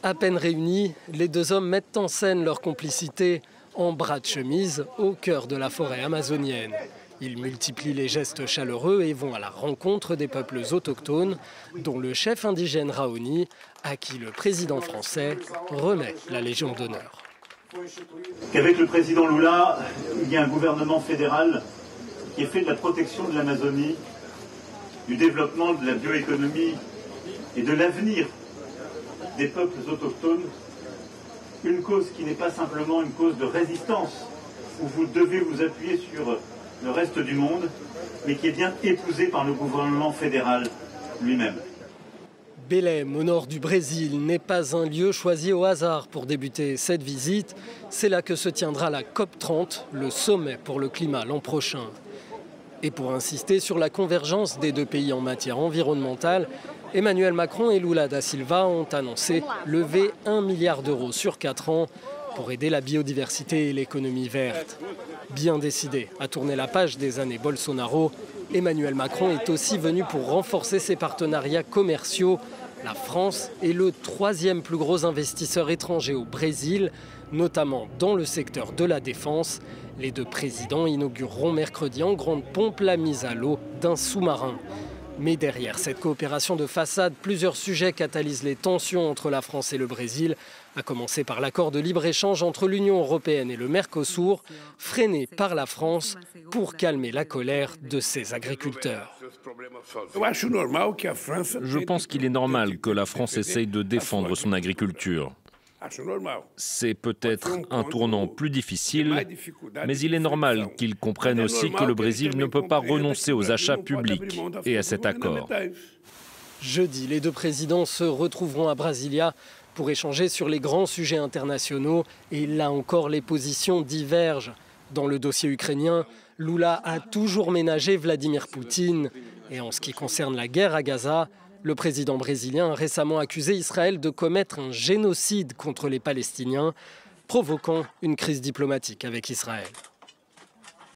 À peine réunis, les deux hommes mettent en scène leur complicité en bras de chemise au cœur de la forêt amazonienne. Ils multiplient les gestes chaleureux et vont à la rencontre des peuples autochtones, dont le chef indigène Raoni, à qui le président français remet la Légion d'honneur. Qu'avec le président Lula, il y a un gouvernement fédéral qui est fait de la protection de l'Amazonie, du développement de la bioéconomie et de l'avenir des peuples autochtones, une cause qui n'est pas simplement une cause de résistance, où vous devez vous appuyer sur le reste du monde, mais qui est bien épousée par le gouvernement fédéral lui-même. Belém, au nord du Brésil, n'est pas un lieu choisi au hasard pour débuter cette visite. C'est là que se tiendra la COP30, le sommet pour le climat l'an prochain. Et pour insister sur la convergence des deux pays en matière environnementale, Emmanuel Macron et Lula da Silva ont annoncé lever 1 milliard d'euros sur 4 ans pour aider la biodiversité et l'économie verte. Bien décidé à tourner la page des années Bolsonaro, Emmanuel Macron est aussi venu pour renforcer ses partenariats commerciaux. La France est le 3e plus gros investisseur étranger au Brésil, notamment dans le secteur de la défense. Les deux présidents inaugureront mercredi en grande pompe la mise à l'eau d'un sous-marin. Mais derrière cette coopération de façade, plusieurs sujets catalysent les tensions entre la France et le Brésil, à commencer par l'accord de libre-échange entre l'Union européenne et le Mercosur, freiné par la France pour calmer la colère de ses agriculteurs. Je pense qu'il est normal que la France essaye de défendre son agriculture. C'est peut-être un tournant plus difficile, mais il est normal qu'ils comprennent aussi que le Brésil ne peut pas renoncer aux achats publics et à cet accord. Jeudi, les deux présidents se retrouveront à Brasilia pour échanger sur les grands sujets internationaux. Et là encore, les positions divergent. Dans le dossier ukrainien, Lula a toujours ménagé Vladimir Poutine. Et en ce qui concerne la guerre à Gaza, le président brésilien a récemment accusé Israël de commettre un génocide contre les Palestiniens, provoquant une crise diplomatique avec Israël.